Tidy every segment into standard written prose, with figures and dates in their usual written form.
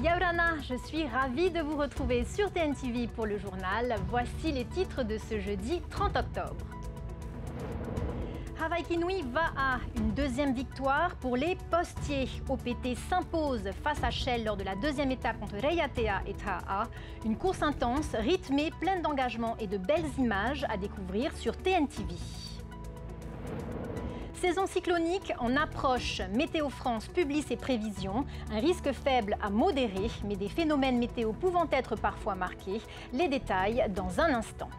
Yaurana, je suis ravie de vous retrouver sur TNTV pour le journal. Voici les titres de ce jeudi 30 octobre. Hawaii Kinui va à une deuxième victoire pour les postiers. OPT s'impose face à Shell lors de la deuxième étape contre Reiatea et Ta'a. Une course intense, rythmée, pleine d'engagement et de belles images à découvrir sur TNTV. Saison cyclonique en approche. Météo France publie ses prévisions. Un risque faible à modéré, mais des phénomènes météo pouvant être parfois marqués. Les détails dans un instant.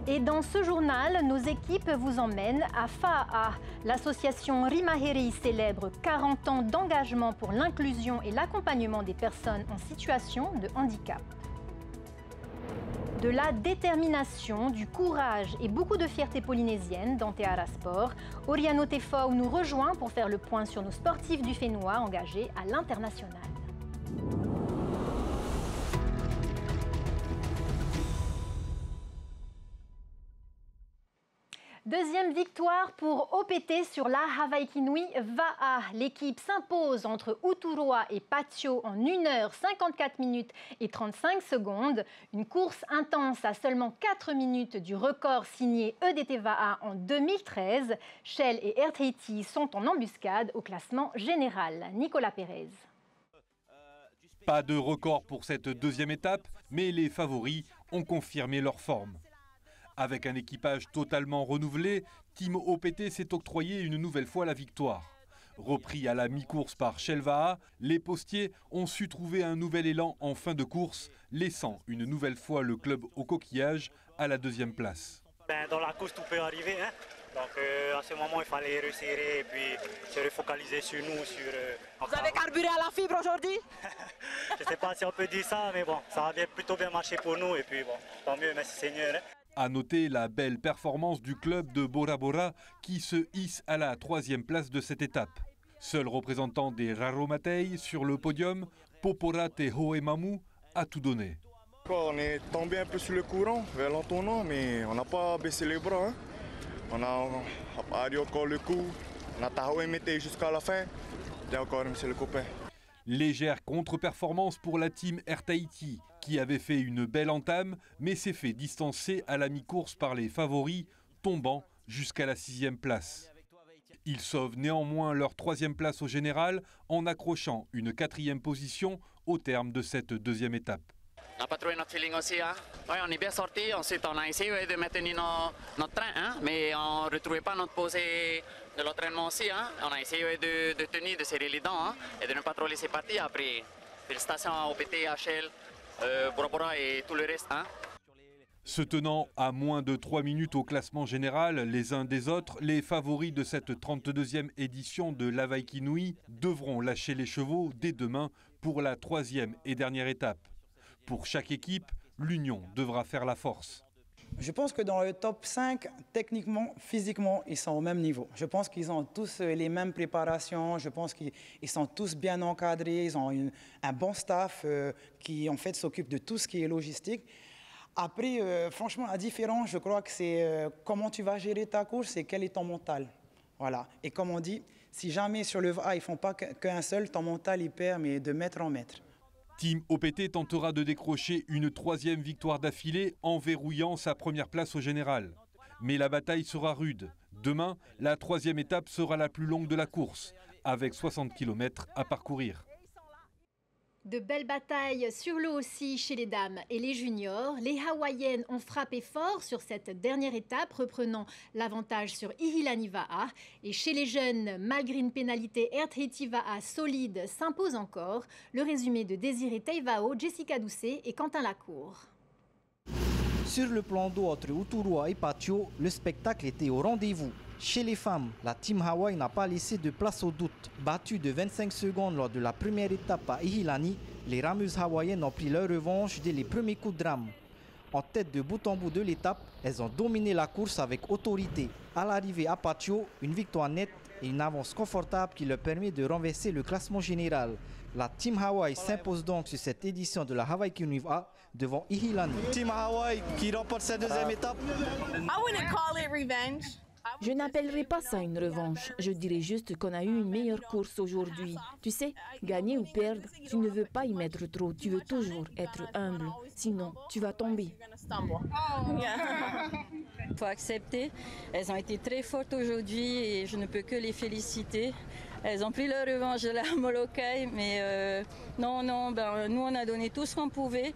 Et dans ce journal, nos équipes vous emmènent à Fa'a. L'association Rimaheri célèbre 40 ans d'engagement pour l'inclusion et l'accompagnement des personnes en situation de handicap. De la détermination, du courage et beaucoup de fierté polynésienne dans Teara Sport. Oriano Tefau nous rejoint pour faire le point sur nos sportifs du Fénois engagés à l'international. Deuxième victoire pour OPT sur la Hawaii Kinui Va'a. L'équipe s'impose entre Uturoa et Patio en 1h54 minutes et 35 secondes. Une course intense à seulement 4 minutes du record signé EDT Va'a en 2013. Shell et Air Tahiti sont en embuscade au classement général. Nicolas Pérez. Pas de record pour cette deuxième étape, mais les favoris ont confirmé leur forme. Avec un équipage totalement renouvelé, Team OPT s'est octroyé une nouvelle fois la victoire. Repris à la mi-course par Shell Va'a, les postiers ont su trouver un nouvel élan en fin de course, laissant une nouvelle fois le club au coquillage à la deuxième place. Dans la course, tout peut arriver. Donc à ce moment, il fallait resserrer et puis se refocaliser sur nous. Vous avez carburé à la fibre aujourd'hui? Je ne sais pas si on peut dire ça, mais bon, ça a plutôt bien marché pour nous. Et puis bon, tant mieux, merci Seigneur. À noter la belle performance du club de Bora Bora qui se hisse à la troisième place de cette étape. Seul représentant des Raromatei sur le podium, Popora Te Hoemamu a tout donné. On est tombé un peu sur le courant vers l'entonnoir, mais on n'a pas baissé les bras. On a arrêté encore le coup, on a tahoé jusqu'à la fin, et encore monsieur le copain. Légère contre-performance pour la team Air Tahiti, qui avait fait une belle entame, mais s'est fait distancer à la mi-course par les favoris, tombant jusqu'à la 6e place. Ils sauvent néanmoins leur 3e place au général en accrochant une 4e position au terme de cette deuxième étape. On a pas trouvé notre feeling aussi. Oui, on est bien sorti. Ensuite, on a essayé de maintenir notre train, mais on ne retrouvait pas notre posée de l'entraînement aussi. On a essayé de tenir, de serrer les dents et de ne pas trop laisser partir. Après, félicitations à OPT, à Shell, Bora Bora et tout le reste. Se tenant à moins de 3 minutes au classement général les uns des autres, les favoris de cette 32e édition de l'Hawaii Kinui devront lâcher les chevaux dès demain pour la 3e et dernière étape. Pour chaque équipe, l'union devra faire la force. Je pense que dans le top 5, techniquement, physiquement, ils sont au même niveau. Je pense qu'ils ont tous les mêmes préparations, je pense qu'ils sont tous bien encadrés, ils ont un bon staff qui en fait s'occupe de tout ce qui est logistique. Après, franchement, la différence, je crois que c'est comment tu vas gérer ta course et quel est ton mental. Voilà. Et comme on dit, si jamais sur le VA, ils ne font pas qu'un seul, ton mental, il perd, mais de mètre en mètre. Team OPT tentera de décrocher une 3e victoire d'affilée en verrouillant sa première place au général. Mais la bataille sera rude. Demain, la 3e étape sera la plus longue de la course, avec 60 km à parcourir. De belles batailles sur l'eau aussi chez les dames et les juniors. Les Hawaïennes ont frappé fort sur cette dernière étape, reprenant l'avantage sur Ihilani Va'a. Et chez les jeunes, malgré une pénalité, Air Tahiti Va'a solide s'impose encore. Le résumé de Désiré Teivao, Jessica Doucet et Quentin Lacour. Sur le plan d'eau entre Uturoa et Patio, le spectacle était au rendez-vous. Chez les femmes, la Team Hawaii n'a pas laissé de place au doute. Battue de 25 secondes lors de la première étape à Ihilani, les rameuses hawaïennes ont pris leur revanche dès les premiers coups de rame. En tête de bout en bout de l'étape, elles ont dominé la course avec autorité. À l'arrivée à Patio, une victoire nette et une avance confortable qui leur permet de renverser le classement général. La Team Hawaii s'impose donc sur cette édition de la Hawaii Kinui Va'a devant Ihilani. Team Hawaii qui remporte cette deuxième étape. I wouldn't call it revenge. Je n'appellerai pas ça une revanche. Je dirais juste qu'on a eu une meilleure course aujourd'hui. Tu sais, gagner ou perdre, tu ne veux pas y mettre trop. Tu veux toujours être humble. Sinon, tu vas tomber. Il faut accepter. Elles ont été très fortes aujourd'hui et je ne peux que les féliciter. Elles ont pris leur revanche de la Molokai, mais nous on a donné tout ce qu'on pouvait.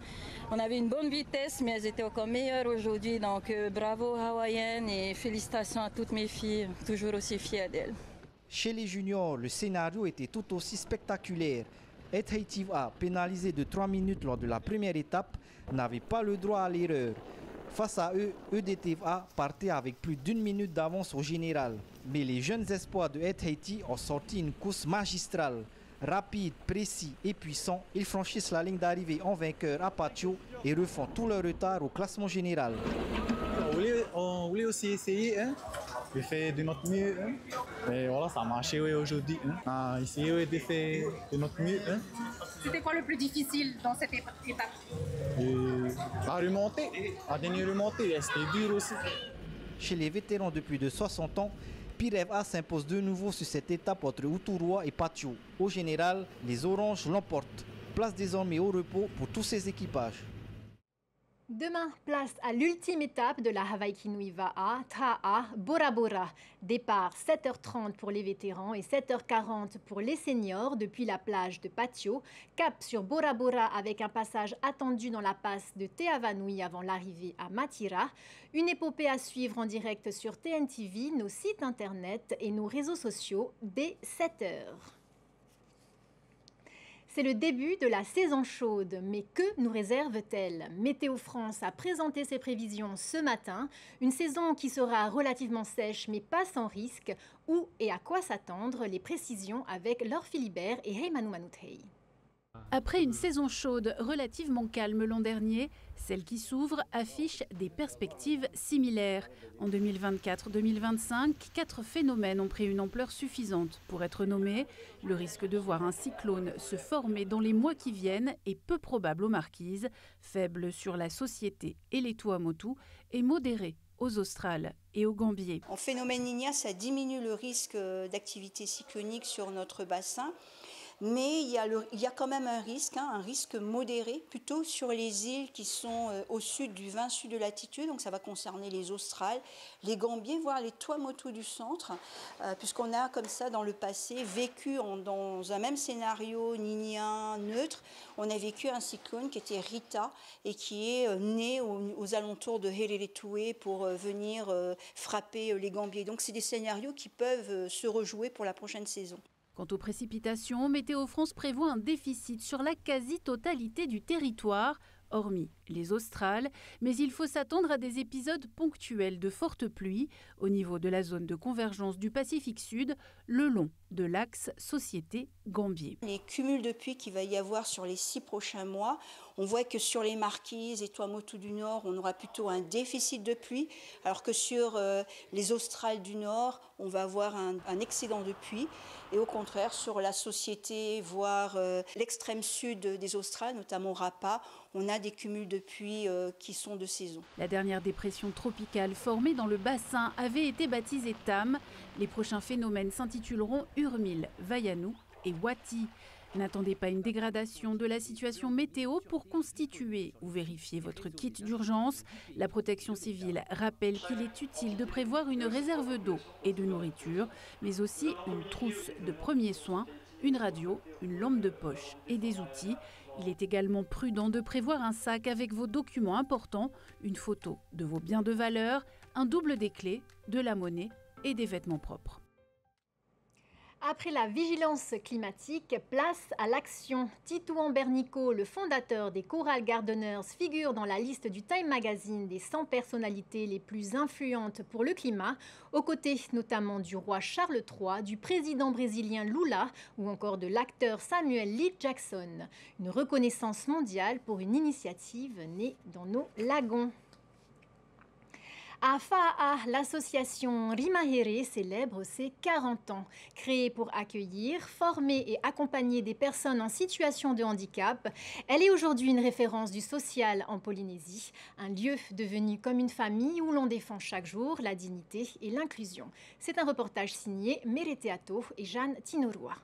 On avait une bonne vitesse, mais elles étaient encore meilleures aujourd'hui. Donc bravo Hawaïennes et félicitations à toutes mes filles, toujours aussi fières d'elles. Chez les juniors, le scénario était tout aussi spectaculaire. Ethaïtiva, pénalisé de 3 minutes lors de la première étape, n'avait pas le droit à l'erreur. Face à eux, EDTVA partait avec plus d'1 minute d'avance au général. Mais les jeunes espoirs de Haiti ont sorti une course magistrale. Rapide, précis et puissant, ils franchissent la ligne d'arrivée en vainqueur à Patio et refont tout leur retard au classement général. On voulait aussi essayer de faire de notre mieux. Et voilà, ça a marché aujourd'hui. On a essayé de faire de notre mieux. C'était quoi le plus difficile dans cette étape? La remontée, la dernière remontée, c'était dur aussi. Chez les vétérans de plus de 60 ans, Pirev A s'impose de nouveau sur cette étape entre Uturwa et Patio. Au général, les Oranges l'emportent. Place désormais au repos pour tous ces équipages. Demain, place à l'ultime étape de la Hawaii Kinui Va'a, Ta'a Bora Bora. Départ 7h30 pour les vétérans et 7h40 pour les seniors depuis la plage de Patio. Cap sur Bora Bora avec un passage attendu dans la passe de Te Avanui avant l'arrivée à Matira. Une épopée à suivre en direct sur TNTV, nos sites internet et nos réseaux sociaux dès 7h. C'est le début de la saison chaude, mais que nous réserve-t-elle? Météo France a présenté ses prévisions ce matin. Une saison qui sera relativement sèche, mais pas sans risque. Où et à quoi s'attendre? Les précisions avec Laure Philibert et Heimanu Manuthei. Après une saison chaude relativement calme l'an dernier, celle qui s'ouvre affiche des perspectives similaires. En 2024-2025, 4 phénomènes ont pris une ampleur suffisante pour être nommés. Le risque de voir un cyclone se former dans les mois qui viennent est peu probable aux Marquises, faible sur la Société et les Tuamotu et modéré aux Australes et aux Gambiers. En phénomène Niña, ça diminue le risque d'activité cyclonique sur notre bassin. Mais il y a quand même un risque modéré, plutôt sur les îles qui sont au sud du 20 sud de latitude. Donc ça va concerner les Australes, les Gambiers, voire les Tuamotu du centre, puisqu'on a comme ça dans le passé vécu dans un même scénario niñien neutre. On a vécu un cyclone qui était Rita et qui est né aux alentours de Hereretue pour venir frapper les Gambiers. Donc c'est des scénarios qui peuvent se rejouer pour la prochaine saison. Quant aux précipitations, Météo France prévoit un déficit sur la quasi-totalité du territoire, hormis les Australes, mais il faut s'attendre à des épisodes ponctuels de fortes pluies au niveau de la zone de convergence du Pacifique Sud, le long de l'axe Société-Gambier. Les cumuls de pluie qu'il va y avoir sur les 6 prochains mois, on voit que sur les Marquises et Tuamotu du Nord, on aura plutôt un déficit de pluie, alors que sur les Australes du Nord, on va avoir un excédent de pluie. Et au contraire, sur la Société, voire l'extrême sud des Australes, notamment Rapa, on a des cumuls de pluie qui sont de saison. La dernière dépression tropicale formée dans le bassin avait été baptisée Tam. Les prochains phénomènes s'intituleront Urmil, Vaianu et Wati. N'attendez pas une dégradation de la situation météo pour constituer ou vérifier votre kit d'urgence. La protection civile rappelle qu'il est utile de prévoir une réserve d'eau et de nourriture, mais aussi une trousse de premiers soins, une radio, une lampe de poche et des outils. Il est également prudent de prévoir un sac avec vos documents importants, une photo de vos biens de valeur, un double des clés, de la monnaie et des vêtements propres. Après la vigilance climatique, place à l'action. Titouan Bernico, le fondateur des Coral Gardeners, figure dans la liste du Time Magazine des 100 personnalités les plus influentes pour le climat, aux côtés notamment du roi Charles III, du président brésilien Lula ou encore de l'acteur Samuel L. Jackson. Une reconnaissance mondiale pour une initiative née dans nos lagons. À Fa'a, l'association Rimahere célèbre ses 40 ans. Créée pour accueillir, former et accompagner des personnes en situation de handicap, elle est aujourd'hui une référence du social en Polynésie, un lieu devenu comme une famille où l'on défend chaque jour la dignité et l'inclusion. C'est un reportage signé Mereteato et Jeanne Tinorua.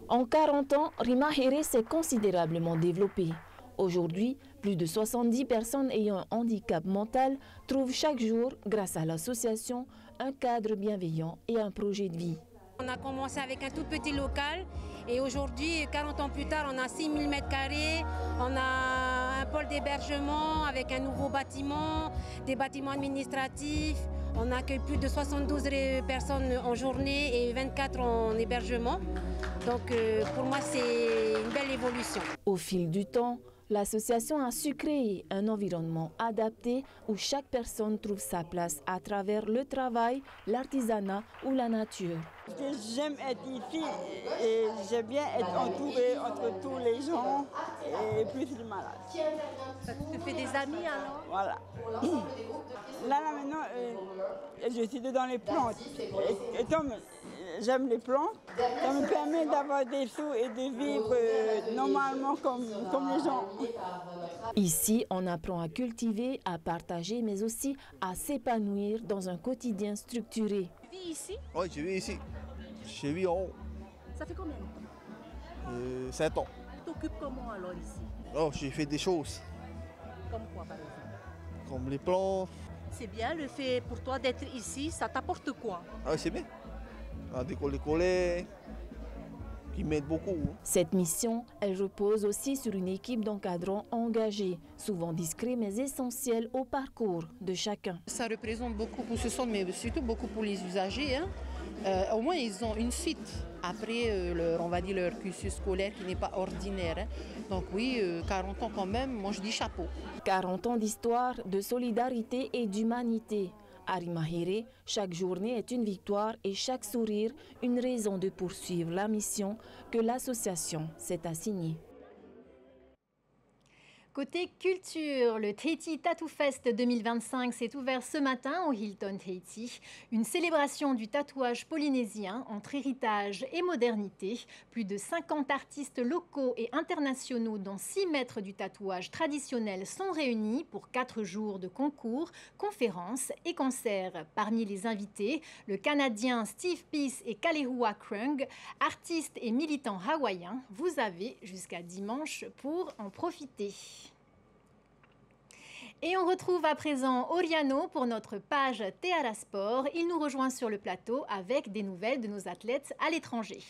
En 40 ans, Rimahere s'est considérablement développée. Aujourd'hui, plus de 70 personnes ayant un handicap mental trouvent chaque jour, grâce à l'association, un cadre bienveillant et un projet de vie. On a commencé avec un tout petit local et aujourd'hui, 40 ans plus tard, on a 6000 m², on a un pôle d'hébergement avec un nouveau bâtiment, des bâtiments administratifs. On accueille plus de 72 personnes en journée et 24 en hébergement. Donc pour moi, c'est une belle évolution. Au fil du temps, l'association a su créer un environnement adapté où chaque personne trouve sa place à travers le travail, l'artisanat ou la nature. J'aime être ici et j'aime bien être entourée entre tous les gens et plus les malades. Ça te fait des amis alors? Voilà. Là maintenant, je suis dans les plantes. Et comme j'aime les plantes, ça me permet d'avoir des sous et de vivre normalement comme les gens. Ici, on apprend à cultiver, à partager, mais aussi à s'épanouir dans un quotidien structuré. Tu vis ici? Oui, je vis ici. Je vis en haut. Ça fait combien de temps? 7 ans. Tu t'occupes comment alors ici? Oh, j'ai fait des choses. Comme quoi par exemple? Comme les plantes. C'est bien le fait pour toi d'être ici, ça t'apporte quoi? Ah, c'est bien. Des collègues qui m'aident beaucoup. Cette mission, elle repose aussi sur une équipe d'encadrants engagés, souvent discrets mais essentiels au parcours de chacun. Ça représente beaucoup pour ce centre, mais surtout beaucoup pour les usagers. Hein. Au moins, ils ont une suite après on va dire leur cursus scolaire qui n'est pas ordinaire. Hein. Donc oui, 40 ans quand même, moi je dis chapeau. 40 ans d'histoire, de solidarité et d'humanité. À Rimahere, chaque journée est une victoire et chaque sourire une raison de poursuivre la mission que l'association s'est assignée. Côté culture, le Tahiti Tattoo Fest 2025 s'est ouvert ce matin au Hilton Tahiti. Une célébration du tatouage polynésien entre héritage et modernité. Plus de 50 artistes locaux et internationaux, dont 6 maîtres du tatouage traditionnel, sont réunis pour 4 jours de concours, conférences et concerts. Parmi les invités, le Canadien Steve Peace et Kalehua Krung, artistes et militants hawaïens. Vous avez jusqu'à dimanche pour en profiter. Et on retrouve à présent Oriano pour notre page Théara Sport. Il nous rejoint sur le plateau avec des nouvelles de nos athlètes à l'étranger.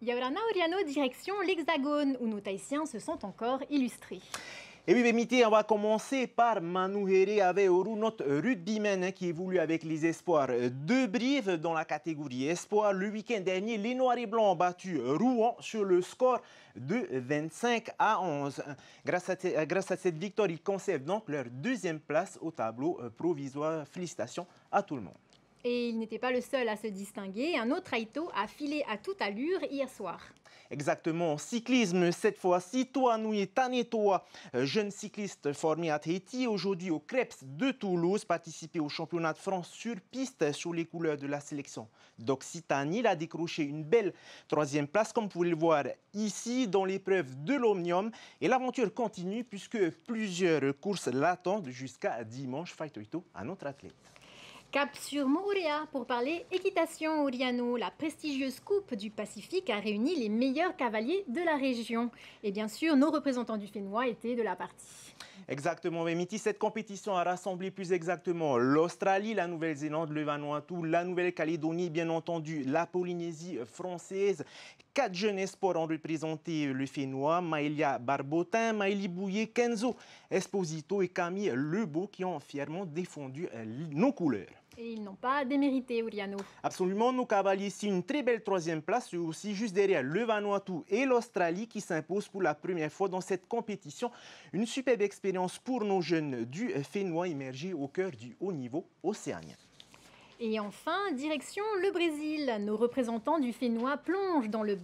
Yaurana Oriano, direction l'Hexagone, où nos Tahitiens se sont encore illustrés. Et oui, Miti, on va commencer par Manuhere Aveoru, notre rugbyman qui évolue avec les Espoirs de Brive dans la catégorie Espoirs. Le week-end dernier, les Noirs et Blancs ont battu Rouen sur le score de 25-11. Grâce à cette victoire, ils conservent donc leur 2e place au tableau provisoire. Félicitations à tout le monde. Et il n'était pas le seul à se distinguer. Un autre Aito a filé à toute allure hier soir. Exactement. Cyclisme, cette fois-ci, Toanouye Tanetoa, jeune cycliste formé à Tahiti, aujourd'hui au Krebs de Toulouse, participé au championnat de France sur piste sous les couleurs de la sélection d'Occitanie. Il a décroché une belle 3e place, comme vous pouvez le voir ici, dans l'épreuve de l'Omnium. Et l'aventure continue puisque plusieurs courses l'attendent jusqu'à dimanche. Faitoito à notre athlète. Cap sur Moorea pour parler équitation. Oriano, la prestigieuse Coupe du Pacifique, a réuni les meilleurs cavaliers de la région. Et bien sûr, nos représentants du Fénois étaient de la partie. Exactement, Miti. Cette compétition a rassemblé plus exactement l'Australie, la Nouvelle-Zélande, le Vanuatu, la Nouvelle-Calédonie, bien entendu la Polynésie française. 4 jeunes espoirs ont représenté le Fénois, Maëlia Barbotin, Maëlie Bouillet, Kenzo Esposito et Camille Lebeau qui ont fièrement défendu nos couleurs. Et ils n'ont pas démérité, Oriano. Absolument, nos cavaliers ici, une très belle 3e place, eux aussi juste derrière le Vanuatu et l'Australie qui s'imposent pour la première fois dans cette compétition. Une superbe expérience pour nos jeunes du Fénois immergés au cœur du haut niveau océanien. Et enfin, direction le Brésil. Nos représentants du Fénois plongent dans le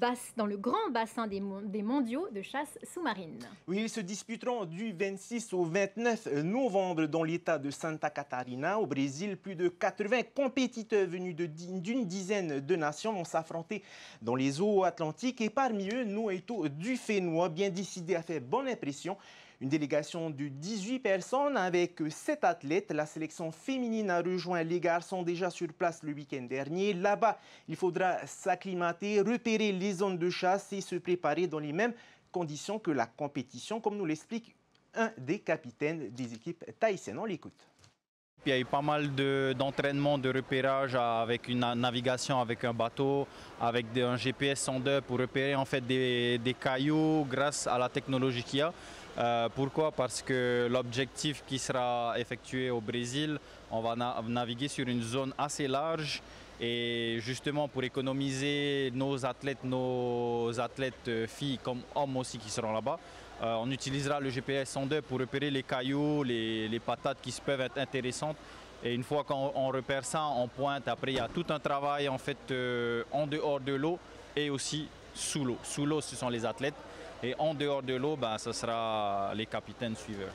grand bassin des mondiaux de chasse sous-marine. Oui, ils se disputeront du 26 au 29 novembre dans l'état de Santa Catarina, au Brésil. Plus de 80 compétiteurs venus d'une dizaine de nations vont s'affronter dans les eaux atlantiques. Et parmi eux, Noéto du Fénois, bien décidé à faire bonne impression. Une délégation de 18 personnes avec 7 athlètes. La sélection féminine a rejoint les garçons déjà sur place le week-end dernier. Là-bas, il faudra s'acclimater, repérer les zones de chasse et se préparer dans les mêmes conditions que la compétition, comme nous l'explique un des capitaines des équipes tahitiennes. On l'écoute. Il y a eu pas mal d'entraînements, de repérage avec une navigation avec un bateau, avec un GPS sondeur pour repérer en fait des cailloux grâce à la technologie qu'il y a. Pourquoi? Parce que l'objectif qui sera effectué au Brésil, on va naviguer sur une zone assez large et justement pour économiser nos athlètes filles comme hommes aussi qui seront là-bas, on utilisera le GPS sondeur pour repérer les cailloux, les patates qui peuvent être intéressantes. Et une fois qu'on repère ça, on pointe. Après, il y a tout un travail en fait en dehors de l'eau et aussi sous l'eau. Sous l'eau, ce sont les athlètes. Et en dehors de l'eau, ce sera les capitaines suiveurs.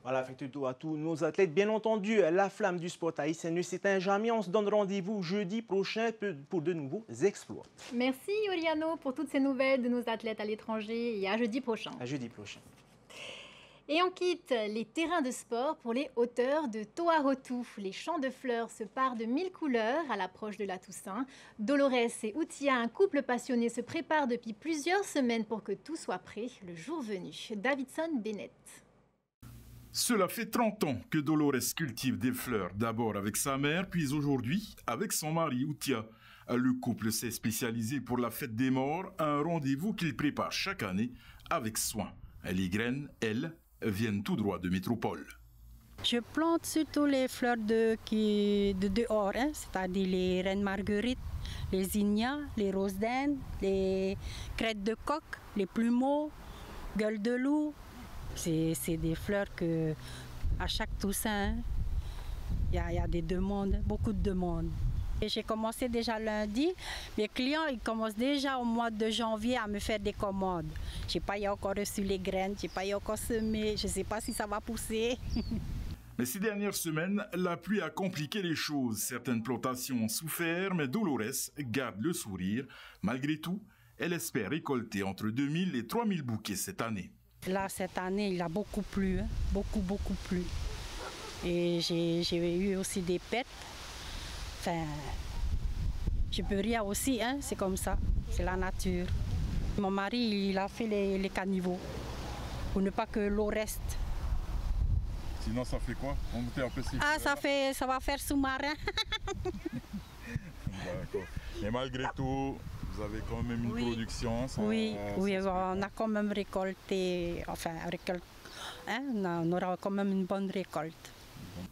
Voilà, fait à tous nos athlètes. Bien entendu, la flamme du sport haïtien ne s'éteint jamais. On se donne rendez-vous jeudi prochain pour de nouveaux exploits. Merci Oriano pour toutes ces nouvelles de nos athlètes à l'étranger et à jeudi prochain. À jeudi prochain. Et on quitte les terrains de sport pour les hauteurs de Toarotu. Les champs de fleurs se parent de 1000 couleurs à l'approche de la Toussaint. Dolores et Outia, un couple passionné, se préparent depuis plusieurs semaines pour que tout soit prêt le jour venu. Davidson Bennett. Cela fait 30 ans que Dolores cultive des fleurs, d'abord avec sa mère, puis aujourd'hui avec son mari Outia. Le couple s'est spécialisé pour la fête des morts, un rendez-vous qu'il prépare chaque année avec soin. Les graines, elles, viennent tout droit de métropole. Je plante surtout les fleurs de dehors, c'est-à-dire les reines marguerites, les zinnias, les roses d'Inde, les crêtes de coq, les plumeaux, gueules de loup. C'est des fleurs que à chaque Toussaint, il y a des demandes, beaucoup de demandes. J'ai commencé déjà lundi. Mes clients ils commencent déjà au mois de janvier à me faire des commandes. Je n'ai pas encore reçu les graines, je n'ai pas encore semé, je ne sais pas si ça va pousser. Mais ces dernières semaines, la pluie a compliqué les choses. Certaines plantations ont souffert, mais Dolores garde le sourire. Malgré tout, elle espère récolter entre 2000 et 3000 bouquets cette année. Là, cette année, il a beaucoup plu, beaucoup plu. Et j'ai eu aussi des pêtes. Enfin, je peux rien aussi, c'est comme ça, c'est la nature. Mon mari, il a fait les caniveaux pour ne pas que l'eau reste. Sinon, ça fait quoi? On monte un peu si ça va faire sous-marin. D'accord. Mais malgré tout, vous avez quand même une production. Oui, on a quand même récolté, on aura quand même une bonne récolte.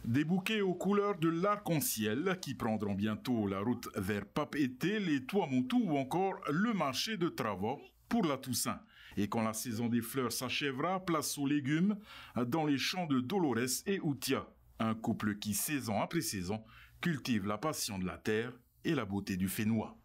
Des bouquets aux couleurs de l'arc-en-ciel qui prendront bientôt la route vers Papeete, les Tuamotu ou encore le marché de Trava pour la Toussaint. Et quand la saison des fleurs s'achèvera, place aux légumes dans les champs de Dolores et Outia. Un couple qui, saison après saison, cultive la passion de la terre et la beauté du Fénois.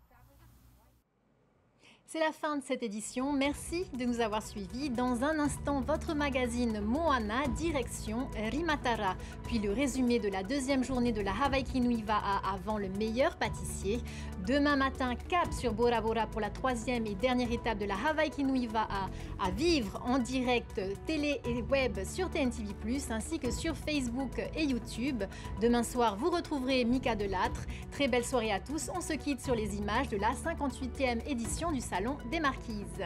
C'est la fin de cette édition. Merci de nous avoir suivis. Dans un instant, votre magazine Moana, direction Rimatara. Puis le résumé de la deuxième journée de la Hawaii Kinuiva'a avant le meilleur pâtissier. Demain matin, cap sur Bora Bora pour la troisième et dernière étape de la Hawaii Kinuiva'a à vivre en direct télé et web sur TNTV+, ainsi que sur Facebook et YouTube. Demain soir, vous retrouverez Mika Delattre. Très belle soirée à tous. On se quitte sur les images de la 58e édition du Salon des Marquises.